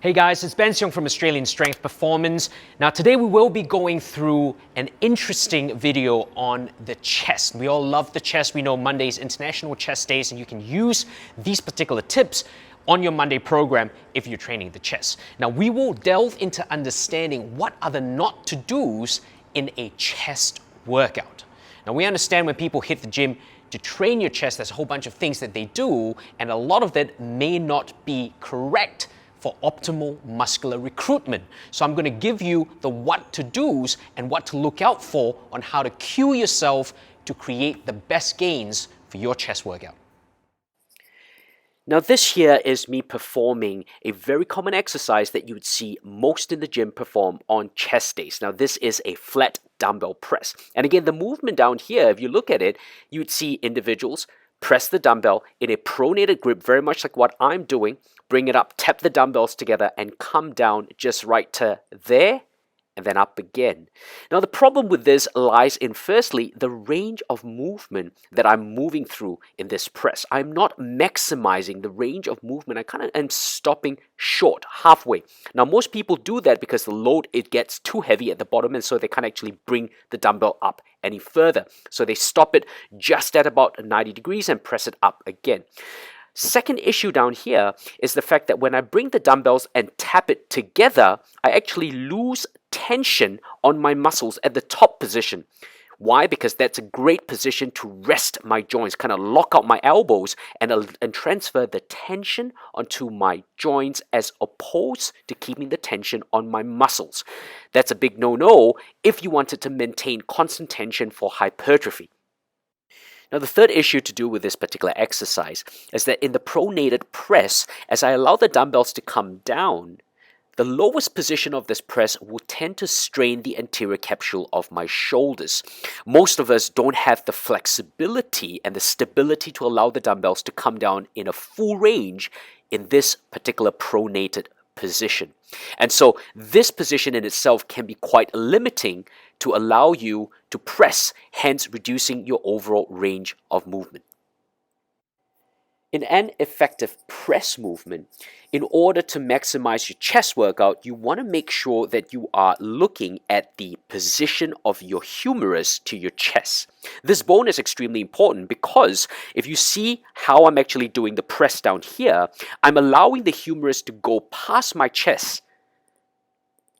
Hey guys, it's Ben Seong from Australian Strength Performance. Now today we will be going through an interesting video on the chest. We all love the chest. We know Monday is International Chest Days and you can use these particular tips on your Monday program if you're training the chest. Now we will delve into understanding what are the not to do's in a chest workout. Now we understand when people hit the gym to train your chest, there's a whole bunch of things that they do and a lot of that may not be correct for optimal muscular recruitment. So I'm going to give you the what to do's and what to look out for on how to cue yourself to create the best gains for your chest workout. Now this here is me performing a very common exercise that you would see most in the gym perform on chest days. Now this is a flat dumbbell press. And again, the movement down here, if you look at it, you would see individuals press the dumbbell in a pronated grip, very much like what I'm doing. Bring it up, tap the dumbbells together and come down just right to there and then up again. Now the problem with this lies in firstly the range of movement that I'm moving through in this press. I'm not maximizing the range of movement. I kind of am stopping short, halfway. Now most people do that because the load, it gets too heavy at the bottom and so they can't actually bring the dumbbell up any further. So they stop it just at about 90 degrees and press it up again. Second issue down here is the fact that when I bring the dumbbells and tap it together, I actually lose tension on my muscles at the top position. Why? Because that's a great position to rest my joints, kind of lock out my elbows and transfer the tension onto my joints as opposed to keeping the tension on my muscles. That's a big no-no if you wanted to maintain constant tension for hypertrophy. Now the third issue to do with this particular exercise is that in the pronated press, as I allow the dumbbells to come down, the lowest position of this press will tend to strain the anterior capsule of my shoulders. Most of us don't have the flexibility and the stability to allow the dumbbells to come down in a full range in this particular pronated position. And so this position in itself can be quite limiting to allow you to press, hence reducing your overall range of movement. In an effective press movement, in order to maximize your chest workout, you want to make sure that you are looking at the position of your humerus to your chest. This bone is extremely important because if you see how I'm actually doing the press down here, I'm allowing the humerus to go past my chest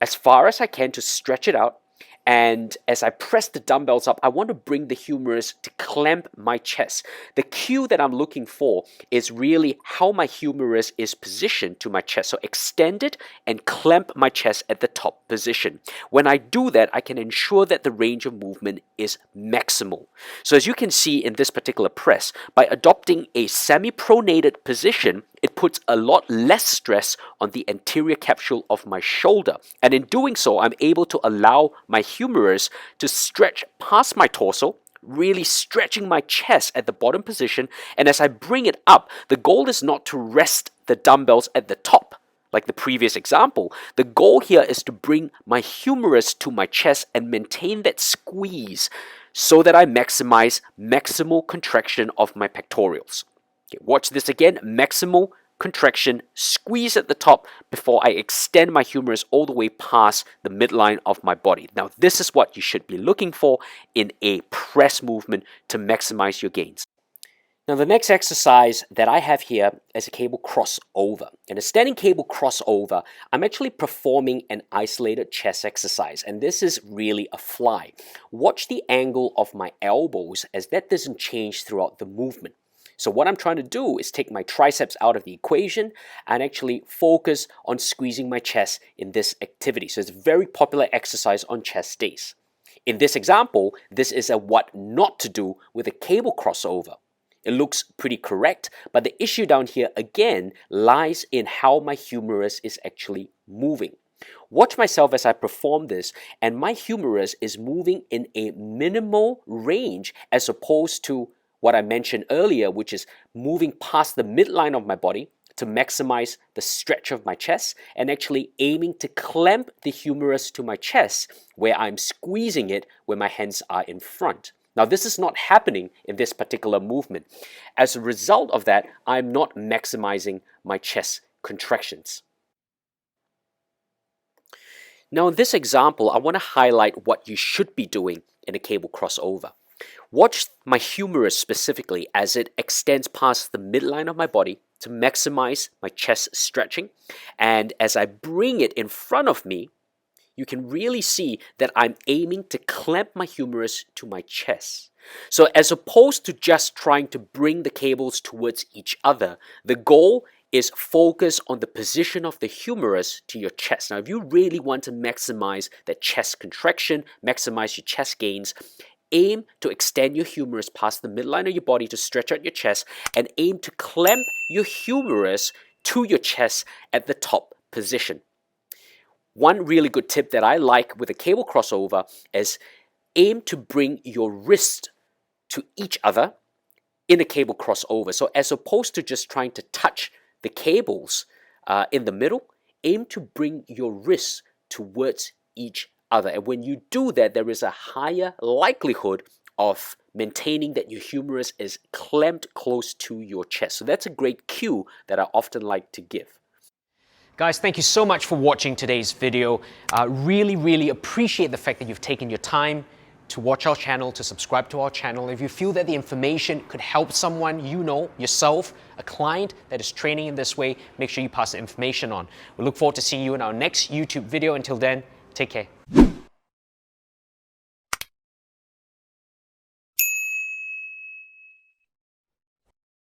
as far as I can to stretch it out. And as I press the dumbbells up, I want to bring the humerus to clamp my chest. The cue that I'm looking for is really how my humerus is positioned to my chest. So extend it and clamp my chest at the top position. When I do that, I can ensure that the range of movement is maximal. So as you can see in this particular press, by adopting a semi-pronated position, it puts a lot less stress on the anterior capsule of my shoulder. And in doing so, I'm able to allow my humerus to stretch past my torso, really stretching my chest at the bottom position. And as I bring it up, the goal is not to rest the dumbbells at the top, like the previous example. The goal here is to bring my humerus to my chest and maintain that squeeze so that I maximize maximal contraction of my pectorals. Okay, watch this again, maximal contraction, squeeze at the top before I extend my humerus all the way past the midline of my body. Now this is what you should be looking for in a press movement to maximize your gains. Now the next exercise that I have here is a cable crossover. In a standing cable crossover, I'm actually performing an isolated chest exercise, and this is really a fly. Watch the angle of my elbows as that doesn't change throughout the movement. So what I'm trying to do is take my triceps out of the equation and actually focus on squeezing my chest in this activity. So it's a very popular exercise on chest days. In this example, this is a what not to do with a cable crossover. It looks pretty correct, but the issue down here again lies in how my humerus is actually moving. Watch myself as I perform this, and my humerus is moving in a minimal range as opposed to what I mentioned earlier, which is moving past the midline of my body to maximize the stretch of my chest and actually aiming to clamp the humerus to my chest where I'm squeezing it where my hands are in front. Now this is not happening in this particular movement. As a result of that, I'm not maximizing my chest contractions. Now in this example, I want to highlight what you should be doing in a cable crossover. Watch my humerus specifically as it extends past the midline of my body to maximize my chest stretching. And as I bring it in front of me, you can really see that I'm aiming to clamp my humerus to my chest. So as opposed to just trying to bring the cables towards each other, the goal is focus on the position of the humerus to your chest. Now, if you really want to maximize that chest contraction, maximize your chest gains, aim to extend your humerus past the midline of your body to stretch out your chest, and aim to clamp your humerus to your chest at the top position. One really good tip that I like with a cable crossover is aim to bring your wrist to each other in a cable crossover. So as opposed to just trying to touch the cables in the middle, aim to bring your wrists towards each other. And when you do that, there is a higher likelihood of maintaining that your humerus is clamped close to your chest. So that's a great cue that I often like to give. Guys, thank you so much for watching today's video. Really appreciate the fact that you've taken your time to watch our channel, to subscribe to our channel. If you feel that the information could help someone you know, yourself, a client that is training in this way, make sure you pass the information on. We look forward to seeing you in our next YouTube video. Until then, take care.